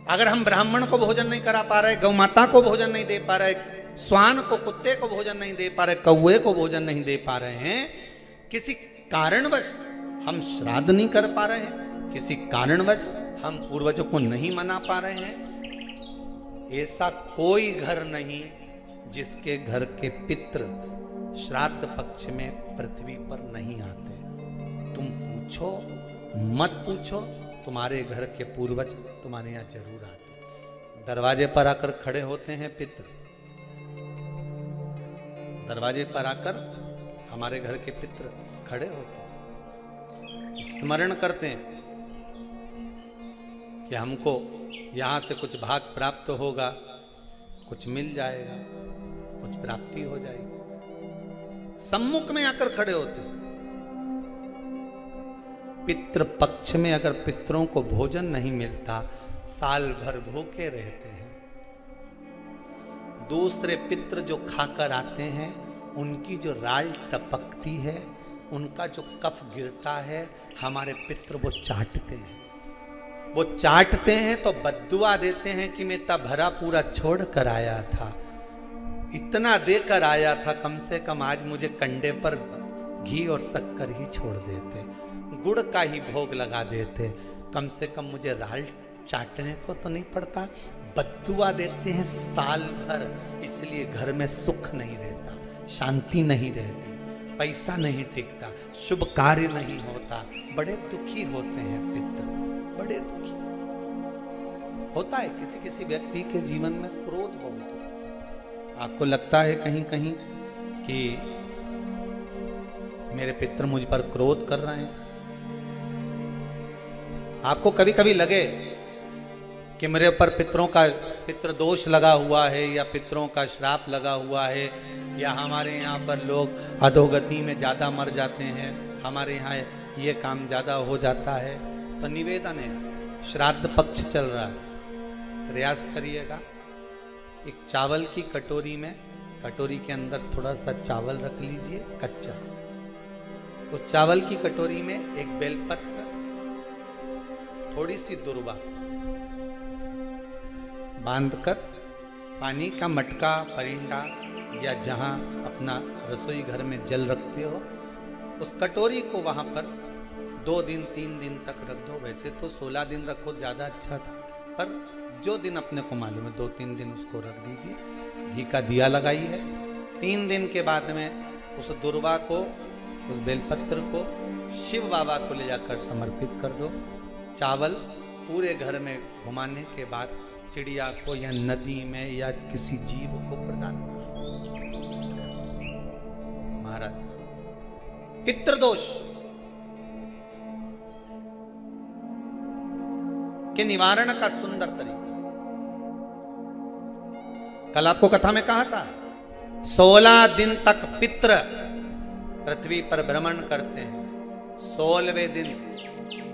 अगर हम ब्राह्मण को भोजन नहीं करा पा रहे, गौ माता को भोजन नहीं दे पा रहे, श्वान को, कुत्ते को भोजन नहीं दे पा रहे, कौवे को भोजन नहीं दे पा रहे हैं, किसी कारणवश हम श्राद्ध नहीं कर पा रहे हैं, किसी कारणवश हम पूर्वजों को नहीं मना पा रहे हैं, ऐसा कोई घर नहीं जिसके घर के पितृ श्राद्ध पक्ष में पृथ्वी पर नहीं आते। तुम पूछो मत पूछो, तुम्हारे घर के पूर्वज तुम्हारे यहां जरूर आते। दरवाजे पर आकर खड़े होते हैं पितृ, दरवाजे पर आकर हमारे घर के पितृ खड़े होते हैं, स्मरण करते हैं कि हमको यहां से कुछ भाग प्राप्त होगा, कुछ मिल जाएगा, कुछ प्राप्ति हो जाएगी। सम्मुख में आकर खड़े होते हैं। पितृ पक्ष में अगर पितरों को भोजन नहीं मिलता, साल भर भूखे रहते हैं। दूसरे पितृ जो खाकर आते हैं, उनकी जो राल टपकती है, उनका जो कफ गिरता है, हमारे पितृ वो चाटते हैं। वो चाटते हैं तो बद्दुआ देते हैं कि मैं इतना भरा पूरा छोड़ कर आया था, इतना देकर आया था, कम से कम आज मुझे कंडे पर घी और शक्कर ही छोड़ देते, गुड़ का ही भोग लगा देते, कम से कम मुझे राल चाटने को तो नहीं पड़ता। बद्दुआ देते हैं साल भर, इसलिए घर में सुख नहीं रहता, शांति नहीं रहती, पैसा नहीं टिकता, शुभ कार्य नहीं होता, बड़े दुखी होते हैं पितृ, बड़े दुखी होता है। किसी किसी व्यक्ति के जीवन में क्रोध बहुत होता है। आपको लगता है कहीं कहीं कि मेरे पितृ मुझ पर क्रोध कर रहे हैं। आपको कभी कभी लगे कि मेरे ऊपर पितरों का पितृ दोष लगा हुआ है, या पितरों का श्राप लगा हुआ है, या हमारे यहाँ पर लोग अधोगति में ज़्यादा मर जाते हैं, हमारे यहाँ ये काम ज़्यादा हो जाता है, तो निवेदन है, श्राद्ध पक्ष चल रहा है, प्रयास करिएगा। एक चावल की कटोरी में, कटोरी के अंदर थोड़ा सा चावल रख लीजिए कच्चा, उस चावल की कटोरी में एक बेलपत्र, थोड़ी सी दुर्वा बांधकर, पानी का मटका, परिंदा या जहां अपना रसोई घर में जल रखते हो, उस कटोरी को वहां पर 2 दिन 3 दिन तक रख दो। वैसे तो 16 दिन रखो ज्यादा अच्छा था, पर जो दिन अपने को मालूम है 2-3 दिन उसको रख दीजिए। घी का दिया लगाइए। 3 दिन के बाद में उस दुर्वा को, उस बेलपत्र को शिव बाबा को ले जाकर समर्पित कर दो। चावल पूरे घर में घुमाने के बाद चिड़िया को या नदी में या किसी जीव को प्रदान कर दो। महाराज, पितृदोष के निवारण का सुंदर तरीका। कल आपको कथा में कहा था, 16 दिन तक पितृ पृथ्वी पर भ्रमण करते हैं। 16वें दिन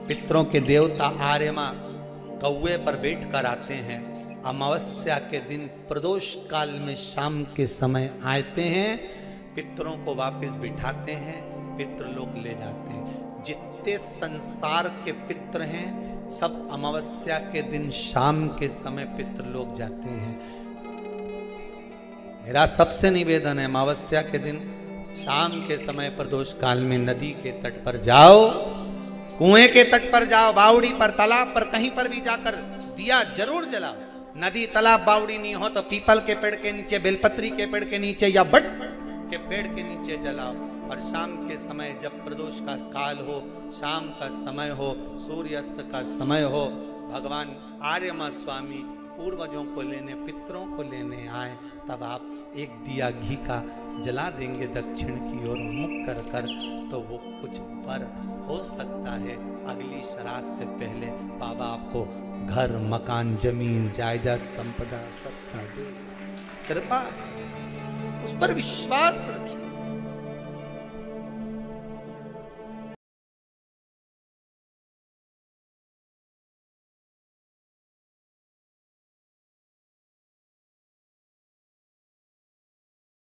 पितरों के देवता आर्यमा कौवे पर बैठ कर आते हैं। अमावस्या के दिन प्रदोष काल में शाम के समय आते हैं, पितरों को वापस बिठाते हैं, पितृ लोग ले जाते हैं। जितने संसार के पितृ हैं, सब अमावस्या के दिन शाम के समय पितृ लोग जाते हैं। मेरा सबसे निवेदन है, अमावस्या के दिन शाम के समय प्रदोष काल में नदी के तट पर जाओ, कुएं के तट पर जाओ, बावड़ी पर, तालाब पर, कहीं पर भी जाकर दिया जरूर जलाओ। नदी, तालाब, बावड़ी नहीं हो तो पीपल के पेड़ के नीचे, बेलपत्री के पेड़ के नीचे या बट के पेड़ के नीचे जलाओ। और शाम के समय जब प्रदोष का काल हो, शाम का समय हो, सूर्यास्त का समय हो, भगवान आर्यमा स्वामी पूर्वजों को लेने, पितरों को लेने आए, तब आप एक दिया घी का जला देंगे दक्षिण की ओर मुख कर कर, तो वो कुछ वर हो सकता है। अगली श्राद्ध से पहले बाबा आपको घर, मकान, जमीन, जायदाद, संपदा सबका दे। कृपा उस पर विश्वास